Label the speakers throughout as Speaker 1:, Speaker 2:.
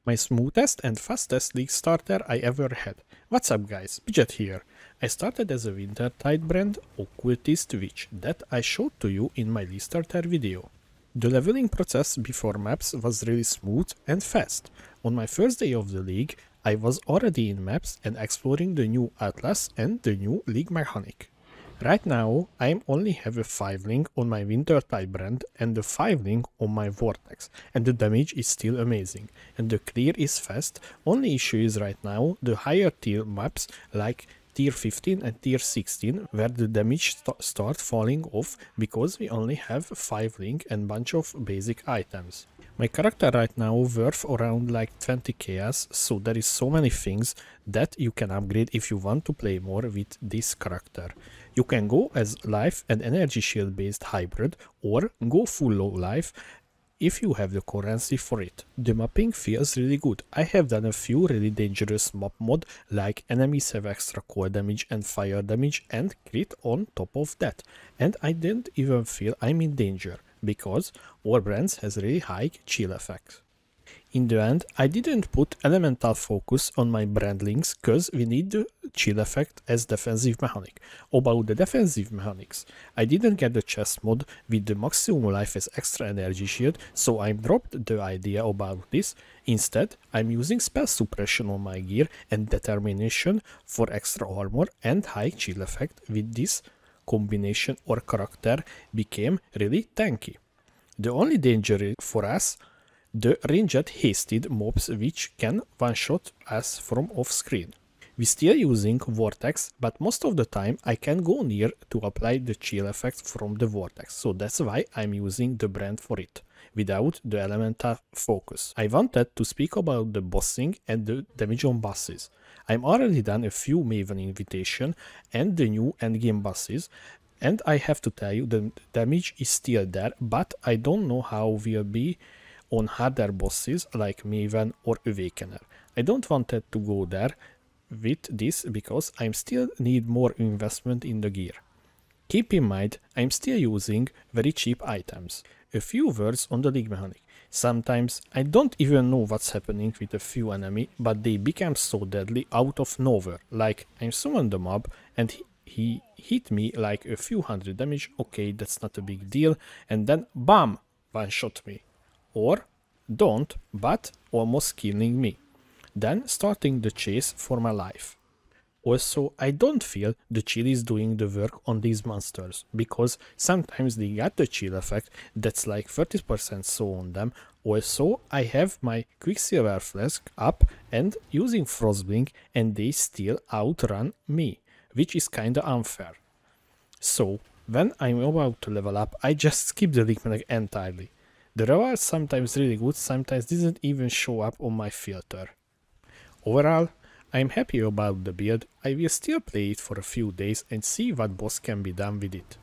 Speaker 1: My smoothest and fastest league starter I ever had. What's up guys, Budget here. I started as a Wintertide brand Occultist witch that I showed to you in my league starter video. The leveling process before maps was really smooth and fast. On my first day of the league, I was already in maps and exploring the new Atlas and the new league mechanic. Right now, I only have a 5 link on my Wintertide brand and a 5 link on my Vortex, and the damage is still amazing, and the clear is fast. Only issue is right now the higher tier maps like tier 15 and tier 16 where the damage start falling off because we only have 5 link and bunch of basic items. My character right now worth around like 20 chaos, so there is so many things that you can upgrade if you want to play more with this character. You can go as life and energy shield based hybrid or go full low life if you have the currency for it. The mapping feels really good. I have done a few really dangerous map mod like enemies have extra cold damage and fire damage and crit on top of that, and I didn't even feel I'm in danger because all brands has really high chill effect. In the end, I didn't put elemental focus on my brand links cause we need the chill effect as defensive mechanic. About the defensive mechanics, I didn't get the chest mod with the maximum life as extra energy shield, so I dropped the idea about this. Instead, I'm using spell suppression on my gear and determination for extra armor and high chill effect. With this combination or character became really tanky. The only danger for us the ranged hasted mobs which can one-shot us from off-screen. We still using Vortex, but most of the time I can go near to apply the chill effect from the Vortex, so that's why I'm using the brand for it, without the elemental focus. I wanted to speak about the bossing and the damage on bosses. I'm already done a few Maven invitation and the new endgame bosses, and I have to tell you the damage is still there, but I don't know how will be on harder bosses like Maven or Awakener. I don't want to go there with this because I still need more investment in the gear. Keep in mind, I'm still using very cheap items. A few words on the league mechanic. Sometimes I don't even know what's happening with a few enemy, but they become so deadly out of nowhere. Like I'm summoned the mob and he hit me like a few hundred damage, okay, that's not a big deal, and then BAM! One shot me. Or don't, but almost killing me. Then starting the chase for my life. Also, I don't feel the chill is doing the work on these monsters, because sometimes they get the chill effect that's like 30% so on them. Also, I have my Quicksilver Flask up and using Frostblink and they still outrun me, which is kinda unfair. So, when I'm about to level up, I just skip the league mechanic entirely. The rewards sometimes really good, sometimes didn't even show up on my filter. Overall, I'm happy about the build. I will still play it for a few days and see what boss can be done with it.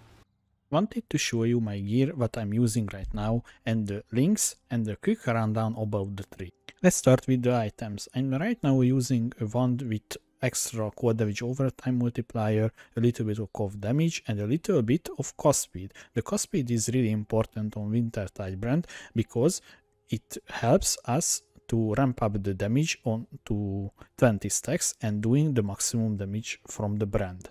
Speaker 1: Wanted to show you my gear, what I'm using right now, and the links and a quick rundown about the tree. Let's start with the items. I'm right now using a wand with extra cold damage overtime multiplier, a little bit of cough damage and a little bit of cost speed. The cost speed is really important on Wintertide brand because it helps us to ramp up the damage on to 20 stacks and doing the maximum damage from the brand.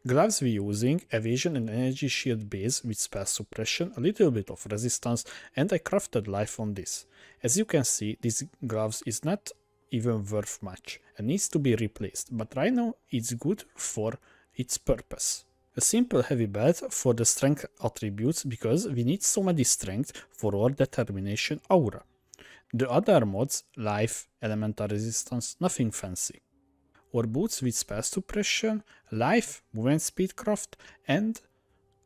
Speaker 1: Gloves we're using evasion and energy shield base with spell suppression, a little bit of resistance, and I crafted life on this. As you can see, this gloves is not even worth much and needs to be replaced, but right now it's good for its purpose. A simple heavy belt for the strength attributes because we need so much strength for our determination aura. The other mods, life, elemental resistance, nothing fancy. Or boots with spell suppression, life, movement speed craft, and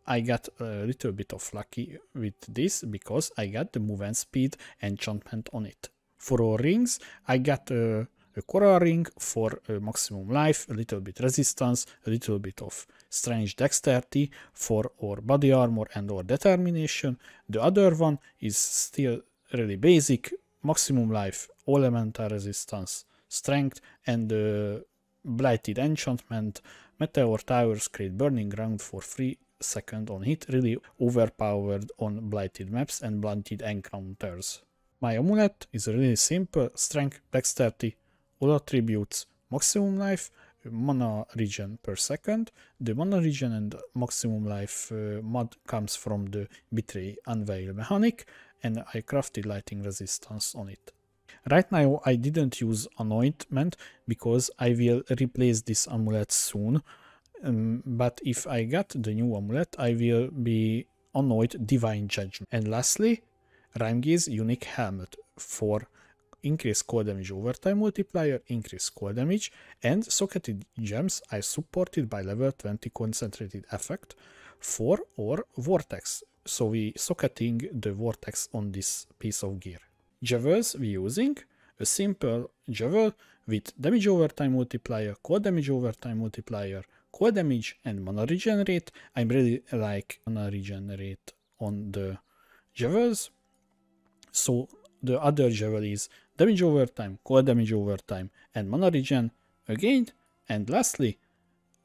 Speaker 1: I got a little bit of lucky with this because I got the movement speed enchantment on it. For our rings, I got a coral ring for maximum life, a little bit resistance, a little bit of strange dexterity for our body armor and our determination. The other one is still really basic, maximum life, elemental resistance, strength, and blighted enchantment. Meteor towers create burning ground for 3 seconds on hit, really overpowered on blighted maps and blighted encounters. My amulet is really simple: strength, dexterity, all attributes, maximum life, mana regen per second. The mana regen and maximum life mod comes from the Betray Unveil mechanic, and I crafted lighting resistance on it. Right now I didn't use anointment because I will replace this amulet soon, but if I get the new amulet I will be anoint Divine Judgment. And lastly, Rhymegaze unique helmet for increased cold damage overtime multiplier, increased cold damage, and socketed gems are supported by level 20 concentrated effect for our vortex. So we socketing the vortex on this piece of gear. Jewels we using a simple jewel with damage overtime multiplier, cold damage overtime multiplier, cold damage and mana regenerate. I really like mana regenerate on the jewels. So the other jewel is damage overtime, cold damage overtime, and mana regen again. And lastly,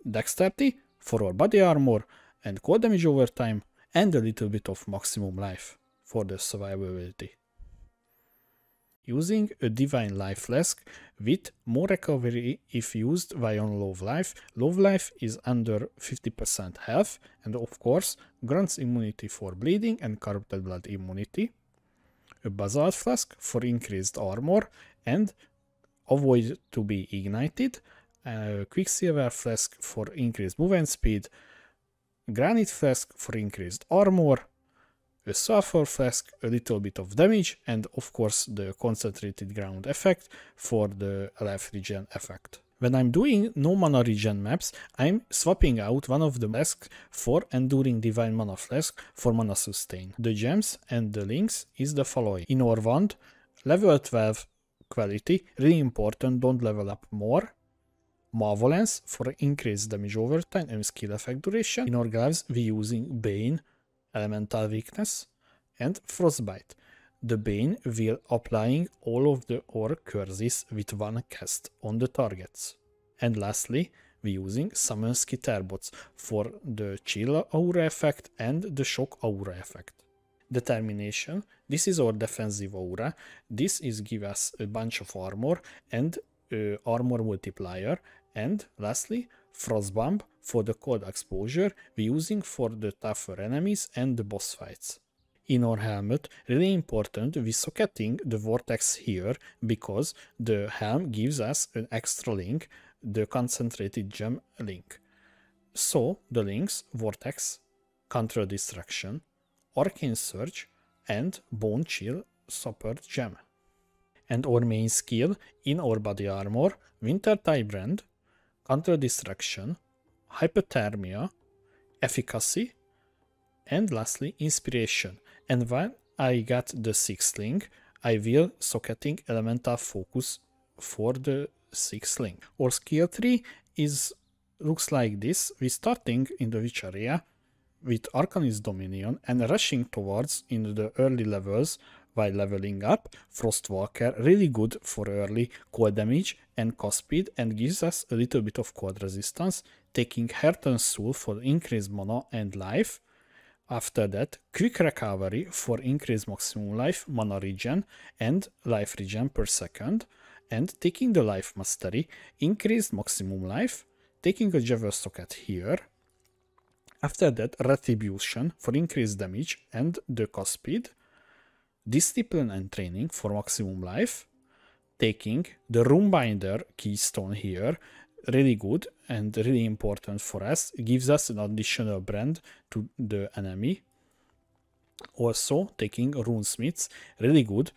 Speaker 1: dexterity for our body armor and cold damage overtime, and a little bit of maximum life for the survivability. Using a Divine Life Flask with more recovery if used while on low life. Low life is under 50% health, and of course grants immunity for bleeding and corrupted blood immunity. A Basalt Flask for increased armor and avoid to be ignited. A Quicksilver Flask for increased movement speed. Granite Flask for increased armor. A Sulfur Flask, a little bit of damage, and of course the concentrated ground effect for the life regen effect. When I'm doing no mana regen maps, I'm swapping out one of the flasks for Enduring Divine Mana Flask for mana sustain. The gems and the links is the following. In our wand, level 12 quality, really important, don't level up more. Malevolence for increased damage overtime and skill effect duration. In our gloves, we using Bane, elemental weakness, and Frostbite. The Bane will applying all of the our curses with one cast on the targets. And lastly, we using Summon Skitterbots for the chill aura effect and the shock aura effect. Determination, this is our defensive aura. This is give us a bunch of armor and armor multiplier. And lastly, Frostbomb for the cold exposure we using for the tougher enemies and the boss fights. In our helmet, really important, we socketing the vortex here because the helm gives us an extra link, the concentrated gem link. So the links vortex, counter distraction, arcane surge, and bone chill support gem. And our main skill in our body armor, Wintertide brand, counter distraction, hypothermia, efficacy, and lastly inspiration. And when I got the 6th link, I will socketing elemental focus for the 6th link. Our skill tree looks like this. We starting in the witch area with Arcanist Dominion and rushing towards in the early levels while leveling up. Frostwalker, really good for early cold damage and cost speed and gives us a little bit of cold resistance. Taking Heart and Soul for increased mana and life. After that, quick recovery for increased maximum life, mana regen and life regen per second. And taking the life mastery, increased maximum life, taking a Javel socket here. After that, retribution for increased damage and the cost speed. Discipline and training for maximum life. Taking the Runebinder keystone here, really good and really important for us. It gives us an additional brand to the enemy. Also taking Runesmiths, really good.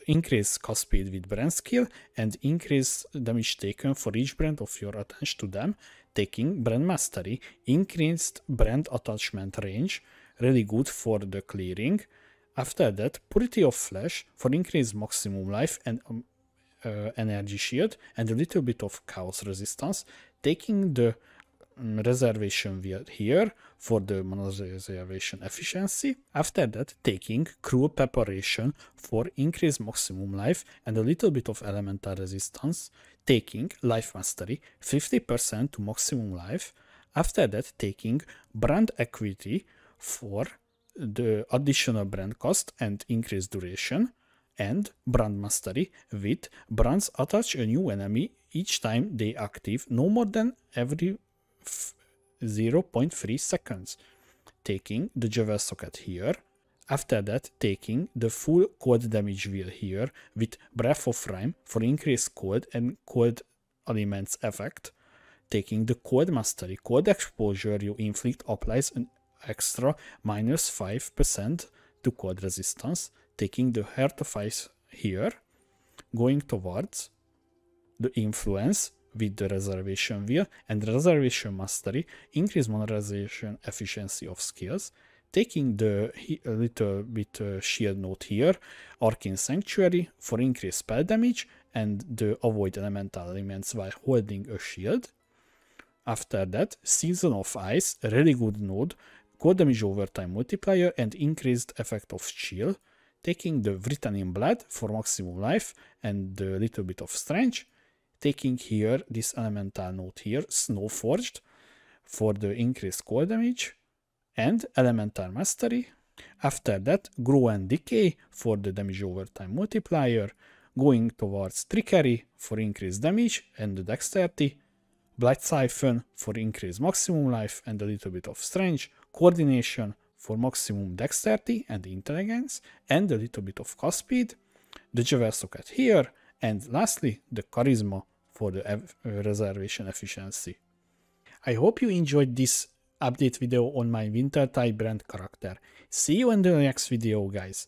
Speaker 1: Increase cost speed with brand skill and increase damage taken for each brand of your attached to them. Taking brand mastery, increased brand attachment range, really good for the clearing. After that, Purity of Flesh for increased maximum life and energy shield and a little bit of chaos resistance. Taking the reservation wheel here for the mana reservation efficiency. After that, taking Cruel Preparation for increased maximum life and a little bit of elemental resistance. Taking Life Mastery, 50% to maximum life. After that, taking Brand Equity for the additional brand cost and increased duration. and Brand Mastery with brands attach a new enemy each time they active, no more than every 0.3 seconds. Taking the Javel socket here. After that, taking the full cold damage wheel here with Breath of Rime for increased cold and cold elements effect. Taking the cold mastery, cold exposure you inflict applies an extra -5% to cold resistance. Taking the Heart of Ice here, going towards the influence with the reservation wheel and reservation mastery, increase monorization efficiency of skills. Taking the little bit shield node here, Arcane Sanctuary for increased spell damage and the avoid elemental elements while holding a shield. After that, Season of Ice, a really good node, cold damage overtime multiplier and increased effect of chill. Taking the Written in Blood for maximum life and a little bit of strength. Taking here this elemental node here, Snowforged, for the increased cold damage and elemental mastery. After that, Grow and Decay for the damage overtime multiplier, going towards Trickery for increased damage and the dexterity, Blight Siphon for increased maximum life and a little bit of strength, Coordination for maximum dexterity and intelligence and a little bit of cast speed, the Javel socket here, and lastly the Charisma for the reservation efficiency. I hope you enjoyed this update video on my Wintertide brand character. See you in the next video, guys.